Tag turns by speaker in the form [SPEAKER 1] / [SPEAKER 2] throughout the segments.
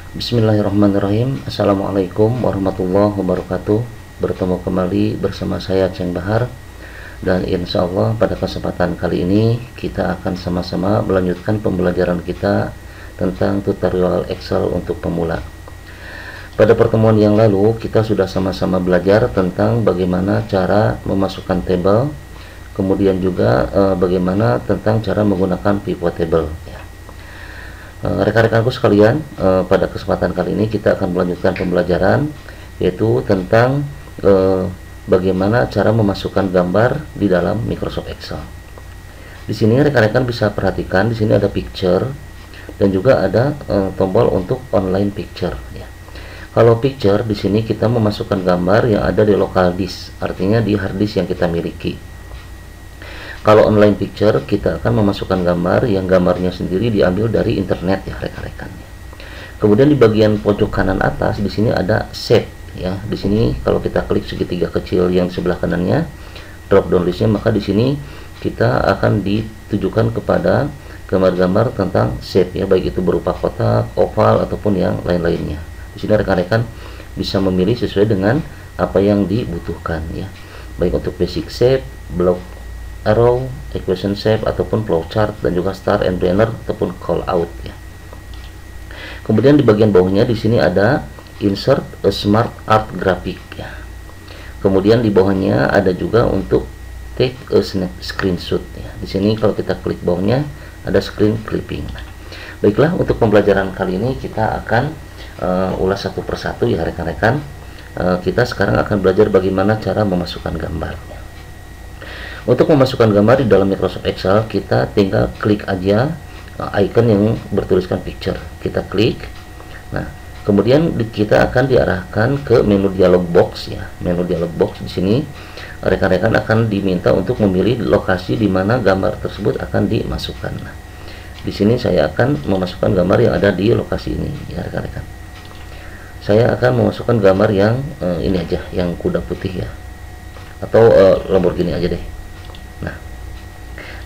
[SPEAKER 1] Bismillahirrahmanirrahim. Assalamualaikum warahmatullahi wabarakatuh. Bertemu kembali bersama saya Cheng Bahar. Dan insya Allah pada kesempatan kali ini kita akan sama-sama melanjutkan pembelajaran kita tentang tutorial Excel untuk pemula. Pada pertemuan yang lalu kita sudah sama-sama belajar tentang bagaimana cara memasukkan tabel, kemudian juga bagaimana tentang cara menggunakan pivot table ya. Rekan-rekanku sekalian, pada kesempatan kali ini kita akan melanjutkan pembelajaran, yaitu tentang bagaimana cara memasukkan gambar di dalam Microsoft Excel. Di sini rekan-rekan bisa perhatikan, di sini ada picture dan juga ada tombol untuk online picture ya. Kalau picture di sini kita memasukkan gambar yang ada di local disk, artinya di hard disk yang kita miliki. Kalau online picture kita akan memasukkan gambar yang gambarnya sendiri diambil dari internet ya rekan-rekan. Kemudian di bagian pojok kanan atas di sini ada save ya. Di sini kalau kita klik segitiga kecil yang sebelah kanannya drop down listnya, maka di sini kita akan ditujukan kepada gambar-gambar tentang save ya, baik itu berupa kotak, oval ataupun yang lain-lainnya. Di sini rekan-rekan bisa memilih sesuai dengan apa yang dibutuhkan ya, baik untuk basic shape, block arrow, equation shape ataupun flowchart, dan juga start and banner ataupun call out ya. Kemudian di bagian bawahnya di sini ada insert a smart art graphic ya. Kemudian di bawahnya ada juga untuk take a snap screenshot ya. Di sini kalau kita klik bawahnya ada screen clipping. Baiklah, untuk pembelajaran kali ini kita akan ulas satu persatu ya rekan-rekan. Kita sekarang akan belajar bagaimana cara memasukkan gambar. Untuk memasukkan gambar di dalam Microsoft Excel, kita tinggal klik aja icon yang bertuliskan picture. Kita klik. Nah, kemudian kita akan diarahkan ke menu dialog box ya. Menu dialog box di sini rekan-rekan akan diminta untuk memilih lokasi di mana gambar tersebut akan dimasukkan. Nah, di sini saya akan memasukkan gambar yang ada di lokasi ini ya rekan-rekan. Saya akan memasukkan gambar yang ini aja, yang kuda putih ya. Atau Lamborghini aja deh. Nah,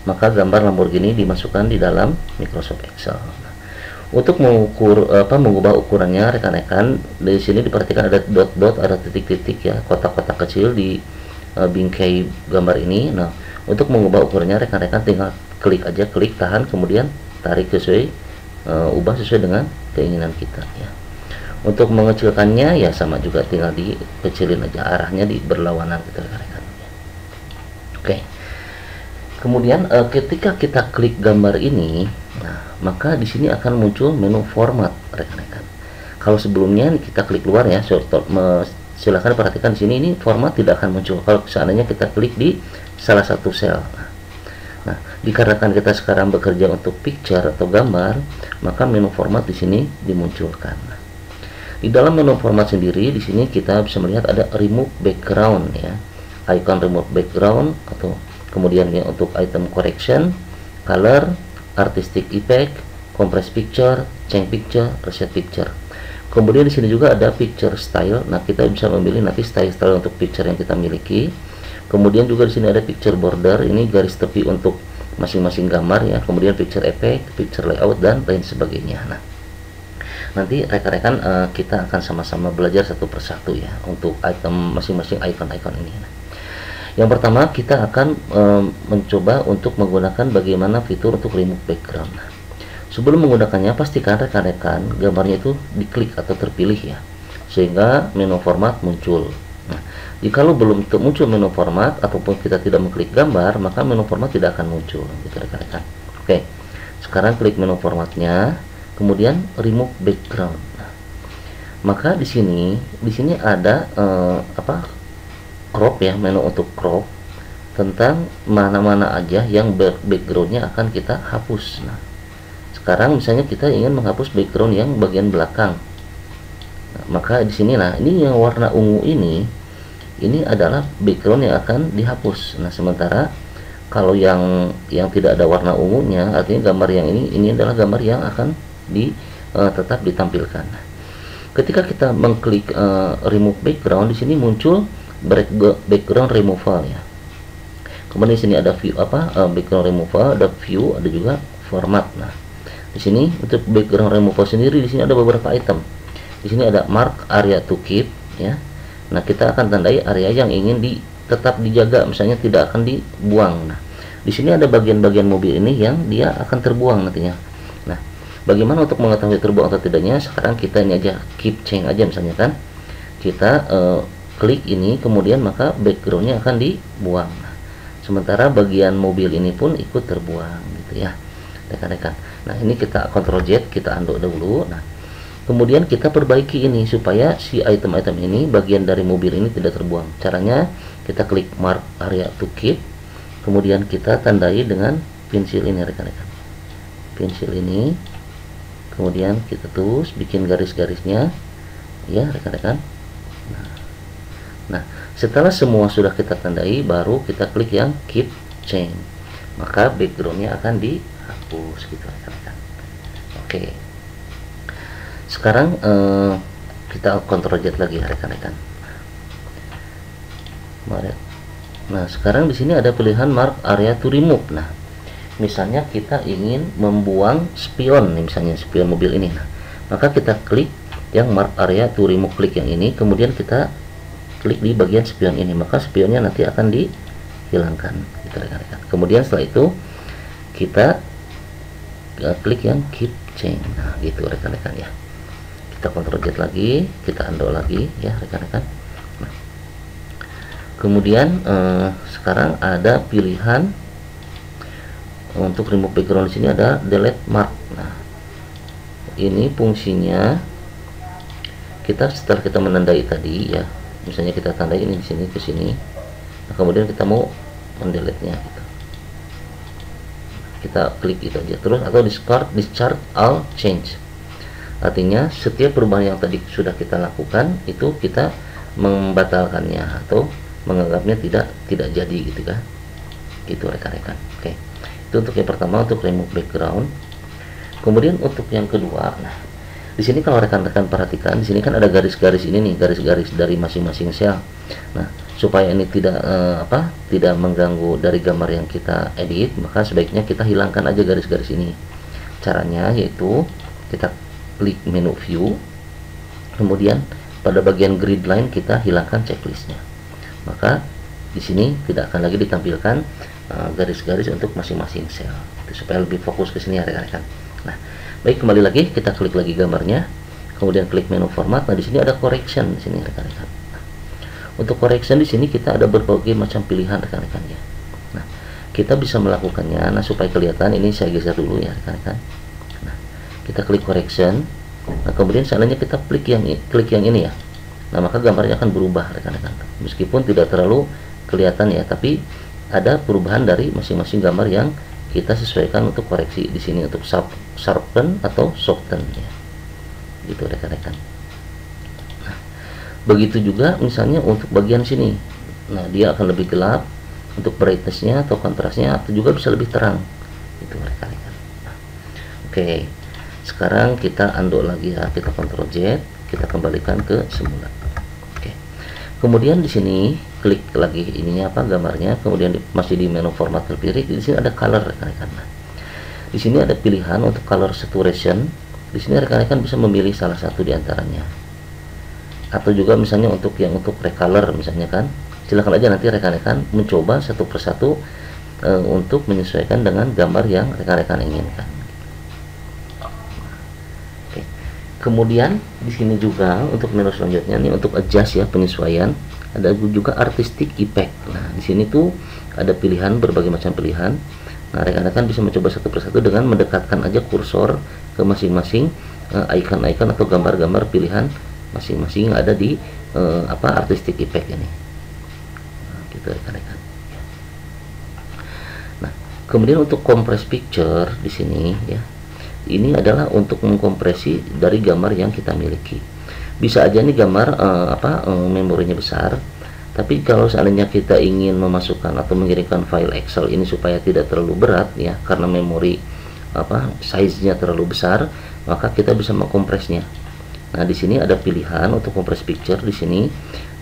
[SPEAKER 1] maka gambar Lamborghini dimasukkan di dalam Microsoft Excel. Nah, untuk mengubah ukurannya rekan-rekan, di sini diperhatikan ada dot-dot, ada titik-titik ya, kotak-kotak kecil di bingkai gambar ini. Nah, untuk mengubah ukurannya rekan-rekan tinggal klik aja, klik, tahan, kemudian tarik sesuai ubah sesuai dengan keinginan kita ya. Untuk mengecilkannya ya sama juga, tinggal dikecilin aja, arahnya berlawanan gitu rekan-rekan. Oke. Kemudian ketika kita klik gambar ini, nah, maka di sini akan muncul menu format rekan-rekan. Kalau sebelumnya kita klik luar ya, silahkan perhatikan di sini ini format tidak akan muncul kalau seandainya kita klik di salah satu sel. Nah, dikarenakan kita sekarang bekerja untuk picture atau gambar, maka menu format di sini dimunculkan. Nah, di dalam menu format sendiri di sini kita bisa melihat ada remove background ya, icon remove background, atau kemudian ya untuk item correction, color, artistic effect, compress picture, change picture, reset picture. Kemudian di sini juga ada picture style. Nah, kita bisa memilih nanti style untuk picture yang kita miliki. Kemudian juga di sini ada picture border, ini garis tepi untuk masing-masing gambar ya. Kemudian picture effect, picture layout, dan lain sebagainya. Nah, nanti rekan-rekan kita akan sama-sama belajar satu persatu ya untuk item masing-masing icon-icon ini. Nah, yang pertama kita akan mencoba untuk menggunakan bagaimana fitur untuk remove background. Nah, sebelum menggunakannya pastikan rekan-rekan gambarnya itu diklik atau terpilih ya, sehingga menu format muncul. Nah, jika belum muncul menu format ataupun kita tidak mengklik gambar, maka menu format tidak akan muncul gitu rekan-rekan. Oke, sekarang klik menu formatnya, kemudian remove background. Nah, maka di sini ada crop ya, menu untuk crop tentang mana-mana aja yang backgroundnya akan kita hapus. Nah, sekarang misalnya kita ingin menghapus background yang bagian belakang. Nah, maka di sini nah ini yang warna ungu ini adalah background yang akan dihapus. Nah, sementara kalau yang tidak ada warna ungunya, artinya gambar yang ini adalah gambar yang akan tetap ditampilkan. Nah, ketika kita mengklik remove background, di sini muncul background removal ya. Kemudian di sini ada view background removal, ada view, ada juga format. Nah, Di sini untuk background removal sendiri di sini ada beberapa item. Di sini ada mark area to keep ya. Nah, kita akan tandai area yang ingin tetap dijaga, misalnya tidak akan dibuang. Nah, di sini ada bagian-bagian mobil ini yang dia akan terbuang nantinya. Nah, bagaimana untuk mengetahui terbuang atau tidaknya? Sekarang kita ini aja keep change aja misalnya kan. Kita klik ini, kemudian maka backgroundnya akan dibuang. Nah, sementara bagian mobil ini pun ikut terbuang gitu ya, rekan-rekan. Nah, ini kita Ctrl Z, kita undo dulu. Nah, kemudian kita perbaiki ini supaya si item-item ini, bagian dari mobil ini tidak terbuang. Caranya kita klik mark area to keep, kemudian kita tandai dengan pensil ini rekan-rekan. Pensil ini, kemudian kita terus bikin garis-garisnya ya rekan-rekan. Nah, setelah semua sudah kita tandai, baru kita klik yang keep change, maka backgroundnya akan dihapus gitu rekan-rekan. Oke, sekarang kita Ctrl Z lagi ya rekan-rekan. Nah, sekarang di sini ada pilihan mark area to remove. Nah, misalnya kita ingin membuang spion nih, misalnya spion mobil ini. Nah, maka kita klik yang mark area to remove, klik yang ini, kemudian kita klik di bagian spion ini, maka spionnya nanti akan dihilangkan gitu rekan-rekan. Kemudian setelah itu kita klik yang keep change. Nah, gitu rekan-rekan ya. Kita Ctrl Z lagi, kita undo lagi ya rekan-rekan. Nah, kemudian sekarang ada pilihan untuk remove background. Di sini ada delete mark. Nah, ini fungsinya kita setelah kita menandai tadi ya, misalnya kita tandai ini di sini ke sini, nah, kemudian kita mau mendelete nya gitu, kita klik itu aja terus, atau discard all change, artinya setiap perubahan yang tadi sudah kita lakukan itu kita membatalkannya atau menganggapnya tidak jadi gitu kan, gitu rekan-rekan. Oke, itu untuk yang pertama, untuk remove background. Kemudian untuk yang kedua, nah di sini kalau rekan-rekan perhatikan, di sini kan ada garis-garis ini nih, garis-garis dari masing-masing sel. Nah, supaya ini tidak mengganggu dari gambar yang kita edit, maka sebaiknya kita hilangkan aja garis-garis ini. Caranya yaitu kita klik menu view, kemudian pada bagian grid line kita hilangkan checklistnya, maka di sini tidak akan lagi ditampilkan garis-garis untuk masing-masing sel, supaya lebih fokus ke sini ya rekan-rekan. Nah, baik, kembali lagi kita klik lagi gambarnya, kemudian klik menu format. Nah, di sini ada correction di sini rekan-rekan. Nah, untuk correction di sini kita ada berbagai macam pilihan rekan-rekan ya. Nah, kita bisa melakukannya. Nah, supaya kelihatan ini saya geser dulu ya rekan-rekan. Nah, kita klik correction. Nah, kemudian seandainya kita klik yang ini ya. Nah, maka gambarnya akan berubah rekan-rekan. Meskipun tidak terlalu kelihatan ya, tapi ada perubahan dari masing-masing gambar yang kita sesuaikan untuk koreksi di sini, untuk sharpen atau soften ya, gitu rekan-rekan. Nah, begitu juga misalnya untuk bagian sini, nah dia akan lebih gelap untuk brightnessnya atau kontrasnya, atau juga bisa lebih terang, gitu rekan-rekan. Nah, oke, sekarang kita undo lagi ya, kita Ctrl Z, kita kembalikan ke semula. Oke, kemudian di sini klik lagi ininya gambarnya, kemudian masih di menu format terpilih. Di sini ada color rekan-rekan. Nah, di sini ada pilihan untuk color saturation. Di sini rekan-rekan bisa memilih salah satu di antaranya, atau juga misalnya untuk recolor misalnya kan, silahkan aja nanti rekan-rekan mencoba satu persatu untuk menyesuaikan dengan gambar yang rekan-rekan inginkan. Oke. Kemudian di sini juga untuk menu selanjutnya nih, untuk adjust ya, penyesuaian. Ada juga artistic effect. Nah, di sini tuh ada pilihan, berbagai macam pilihan. Nah, rekan-rekan bisa mencoba satu persatu dengan mendekatkan aja kursor ke masing-masing icon-icon atau gambar-gambar pilihan masing-masing yang ada di artistic effect ini. Nah, gitu rekan-rekan. Nah, kemudian untuk compress picture di sini ya. Ini adalah untuk mengkompresi dari gambar yang kita miliki. Bisa aja nih gambar memorinya besar, tapi kalau seandainya kita ingin memasukkan atau mengirimkan file Excel ini supaya tidak terlalu berat ya, karena memori size-nya terlalu besar, maka kita bisa mengkompresnya. Nah, di sini ada pilihan untuk compress picture di sini.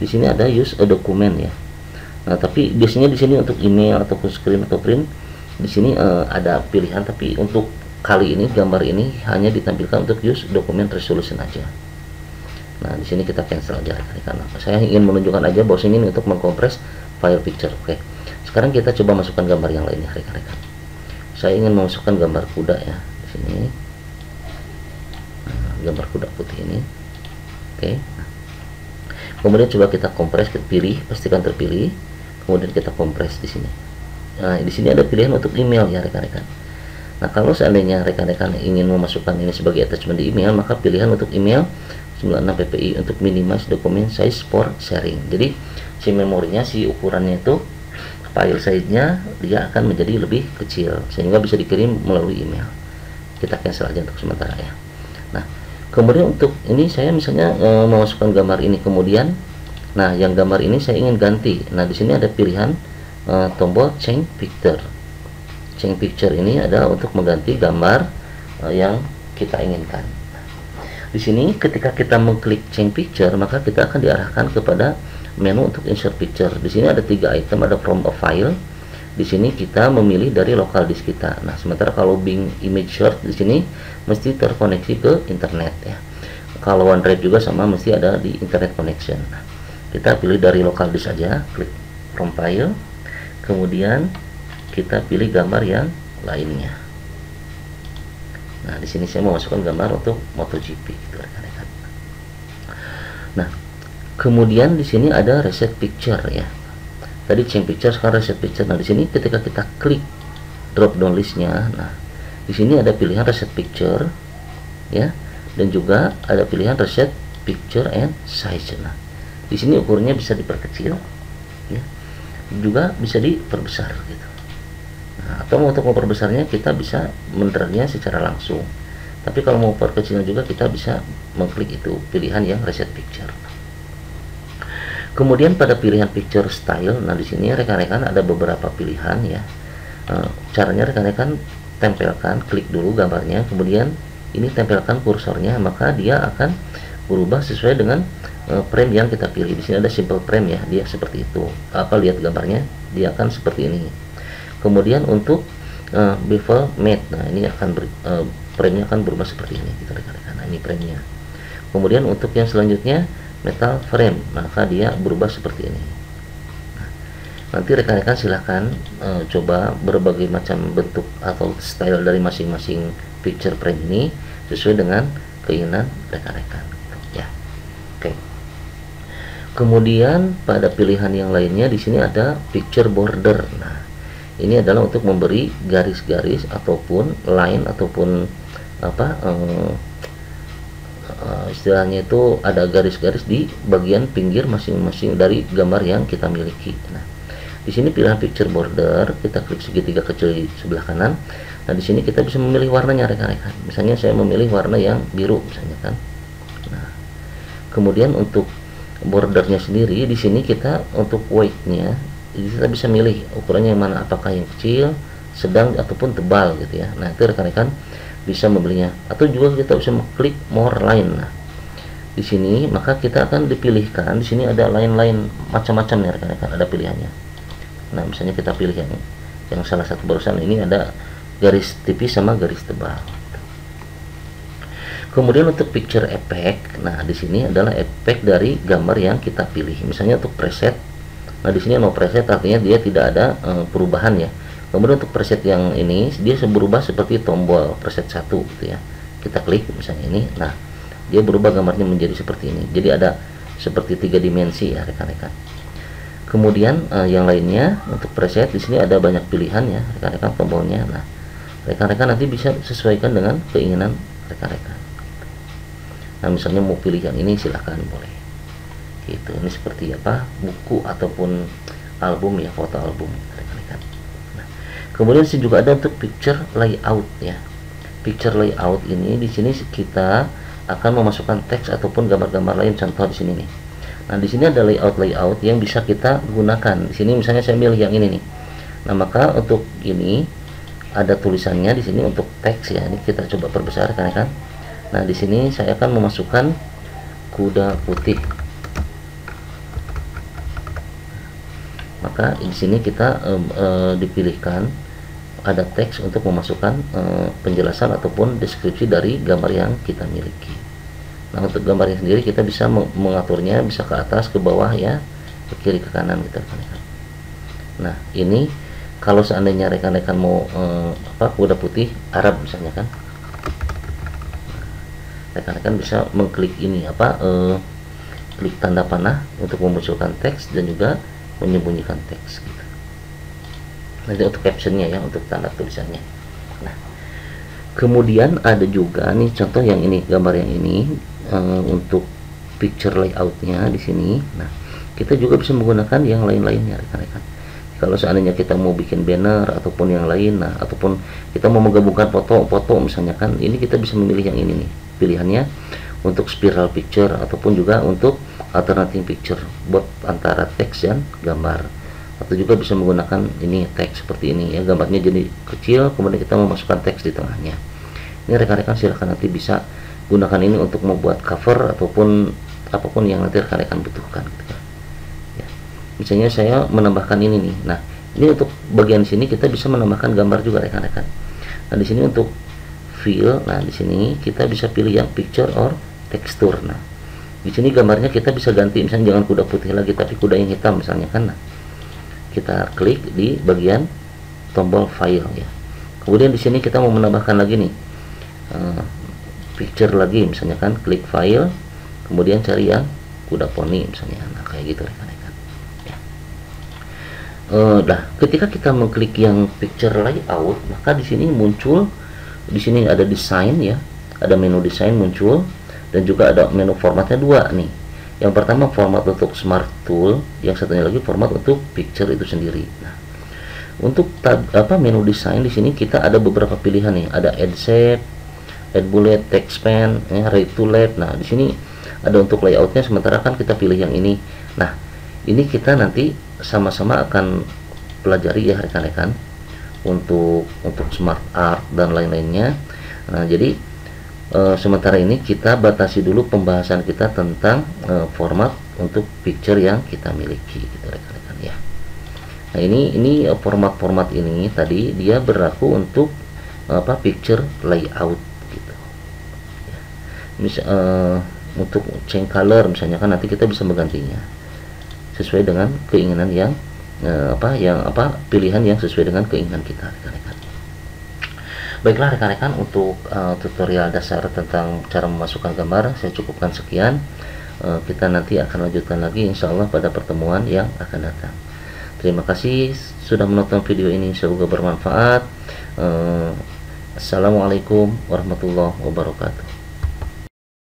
[SPEAKER 1] Di sini ada use a document ya. Nah, tapi biasanya di sini untuk email ataupun screen atau print, di sini ada pilihan, tapi untuk kali ini gambar ini hanya ditampilkan untuk use dokumen resolution aja. Nah, di sini kita cancel aja rekan-rekan. Saya ingin menunjukkan aja bahwa ini untuk mengkompres file picture. Oke. Sekarang kita coba masukkan gambar yang lainnya rekan-rekan. Saya ingin memasukkan gambar kuda ya di sini. Nah, gambar kuda putih ini. Oke. Kemudian coba kita kompres, kita pilih, pastikan terpilih. Kemudian kita kompres di sini. Nah, di sini ada pilihan untuk email ya rekan-rekan. Nah, kalau seandainya rekan-rekan ingin memasukkan ini sebagai attachment di email, maka pilihan untuk email 96 ppi untuk minimize dokumen size for sharing. Jadi si memorinya, si ukurannya itu, file size-nya dia akan menjadi lebih kecil sehingga bisa dikirim melalui email. Kita cancel aja untuk sementara ya. Nah, kemudian untuk ini saya misalnya memasukkan gambar ini, kemudian nah yang gambar ini saya ingin ganti. Nah, di sini ada pilihan tombol change picture. Change picture ini adalah untuk mengganti gambar yang kita inginkan. Di sini ketika kita mengklik change picture, maka kita akan diarahkan kepada menu untuk insert picture. Di sini ada 3 item, ada from a file. Di sini kita memilih dari lokal disk kita. Nah, sementara kalau Bing image search di sini mesti terkoneksi ke internet ya. Kalau OneDrive juga sama, mesti ada di internet connection. Nah, kita pilih dari lokal disk saja, klik from file. Kemudian kita pilih gambar yang lainnya. Nah, di sini saya mau masukkan gambar untuk MotoGP gitu rekan-rekan. Nah, kemudian di sini ada reset picture ya. Tadi change picture, sekarang reset picture. Nah, di sini ketika kita klik drop down listnya, nah di sini ada pilihan reset picture ya, dan juga ada pilihan reset picture and size. Nah, di sini ukurannya bisa diperkecil ya, juga bisa diperbesar gitu. Nah, atau untuk memperbesarnya kita bisa mendragnya secara langsung. Tapi kalau mau perkecilnya juga kita bisa mengklik itu pilihan yang reset picture. Kemudian pada pilihan picture style, nah di sini rekan-rekan ada beberapa pilihan ya. Caranya rekan-rekan tempelkan, klik dulu gambarnya, kemudian ini tempelkan kursornya, maka dia akan berubah sesuai dengan frame yang kita pilih. Di sini ada simple frame ya, dia seperti itu. Apa lihat gambarnya, dia akan seperti ini. Kemudian untuk bevel matte, nah ini akan frame-nya akan berubah seperti ini gitu rekan-rekan. Nah, ini frame-nya. Kemudian untuk yang selanjutnya metal frame, maka dia berubah seperti ini. Nah, nanti rekan-rekan silahkan coba berbagai macam bentuk atau style dari masing-masing picture frame ini sesuai dengan keinginan rekan-rekan ya. Oke. Kemudian pada pilihan yang lainnya di sini ada picture border. Nah, ini adalah untuk memberi garis-garis ataupun line ataupun apa istilahnya itu ada garis-garis di bagian pinggir masing-masing dari gambar yang kita miliki. Nah, di sini pilihan picture border, kita klik segitiga kecil di sebelah kanan. Nah, di sini kita bisa memilih warnanya rekan-rekan. Misalnya saya memilih warna yang biru misalnya kan. Nah, kemudian untuk bordernya sendiri di sini kita untuk weight-nya kita bisa milih ukurannya yang mana, apakah yang kecil, sedang ataupun tebal gitu ya. Nah, itu rekan-rekan bisa membelinya, atau juga kita bisa mengklik more line. Nah, di sini maka kita akan dipilihkan, di sini ada line-line macam-macam ya rekan-rekan, ada pilihannya. Nah, misalnya kita pilih yang salah satu barusan ini ada garis tipis sama garis tebal. Kemudian untuk picture effect, nah di sini adalah efek dari gambar yang kita pilih. Misalnya untuk preset, nah di sini no preset artinya dia tidak ada perubahan ya. Kemudian untuk preset yang ini dia berubah seperti tombol preset 1 gitu ya. Kita klik misalnya ini, nah dia berubah gambarnya menjadi seperti ini. Jadi ada seperti 3 dimensi ya rekan-rekan. Kemudian yang lainnya untuk preset di sini ada banyak pilihan ya rekan-rekan tombolnya. Nah, rekan-rekan nanti bisa sesuaikan dengan keinginan rekan-rekan. Nah, misalnya mau pilih yang ini silahkan boleh. Gitu. Ini seperti apa? Buku ataupun album ya, foto album rekan-rekan. Nah, kemudian sih juga ada untuk picture layout ya. Picture layout ini di sini kita akan memasukkan teks ataupun gambar-gambar lain, contoh di sini nih. Nah, di sini ada layout yang bisa kita gunakan. Di sini misalnya saya milih yang ini nih. Nah, maka untuk ini ada tulisannya di sini untuk teks ya. Ini kita coba perbesar rekan-rekan. Nah, di sini saya akan memasukkan kuda putih. Maka di sini kita dipilihkan ada teks untuk memasukkan penjelasan ataupun deskripsi dari gambar yang kita miliki. Nah, untuk gambarnya sendiri kita bisa mengaturnya, bisa ke atas, ke bawah ya, ke kiri, ke kanan gitu rekan-rekan. Nah, ini kalau seandainya rekan-rekan mau kuda putih Arab misalnya kan, rekan-rekan bisa mengklik ini klik tanda panah untuk memunculkan teks dan juga menyembunyikan teks gitu. Nanti untuk captionnya ya, untuk tanda tulisannya. Nah, kemudian ada juga nih contoh yang ini, gambar yang ini untuk picture layoutnya di sini. Nah, kita juga bisa menggunakan yang lain-lainnya rekan-rekan. Kalau seandainya kita mau bikin banner ataupun yang lain, nah ataupun kita mau menggabungkan foto-foto misalnya kan, ini kita bisa memilih yang ini nih, pilihannya untuk spiral picture ataupun juga untuk alternating picture buat antara teks dan gambar, atau juga bisa menggunakan ini teks seperti ini ya, gambarnya jadi kecil kemudian kita memasukkan teks di tengahnya. Ini rekan-rekan silahkan nanti bisa gunakan ini untuk membuat cover ataupun apapun yang nanti rekan-rekan butuhkan gitu ya. Misalnya saya menambahkan ini nih. Nah, ini untuk bagian sini kita bisa menambahkan gambar juga rekan-rekan. Nah, di sini untuk fill, nah di sini kita bisa pilih yang picture or texture. Nah, di sini gambarnya kita bisa ganti, misalnya jangan kuda putih lagi tapi kuda yang hitam misalnya kan. Nah, kita klik di bagian tombol file ya. Kemudian di sini kita mau menambahkan lagi nih picture lagi misalnya kan, klik file, kemudian cari yang kuda poni misalnya. Nah, kayak gitu rekan-rekan ya. Ketika kita mengklik yang picture layout, maka di sini muncul, di sini ada desain ya, ada menu desain muncul, dan juga ada menu formatnya dua nih. Yang pertama format untuk smart tool, yang satunya lagi format untuk picture itu sendiri. Nah, untuk menu desain di sini kita ada beberapa pilihan nih, ada add shape, add bullet, text span, ya, right to left. Nah, di sini ada untuk layoutnya, sementara kan kita pilih yang ini. Nah, ini kita nanti sama-sama akan pelajari ya rekan-rekan untuk smart art dan lain-lainnya. Nah, jadi sementara ini kita batasi dulu pembahasan kita tentang format untuk picture yang kita miliki gitu rekan-rekan ya. Nah, ini format-format ini tadi dia berlaku untuk picture layout gitu ya. Untuk change color misalnya kan, nanti kita bisa menggantinya sesuai dengan keinginan yang pilihan yang sesuai dengan keinginan kita rekan-rekan. Baiklah rekan-rekan, untuk tutorial dasar tentang cara memasukkan gambar saya cukupkan sekian. Kita nanti akan lanjutkan lagi insya Allah pada pertemuan yang akan datang. Terima kasih sudah menonton video ini, semoga bermanfaat. Assalamualaikum warahmatullahi wabarakatuh.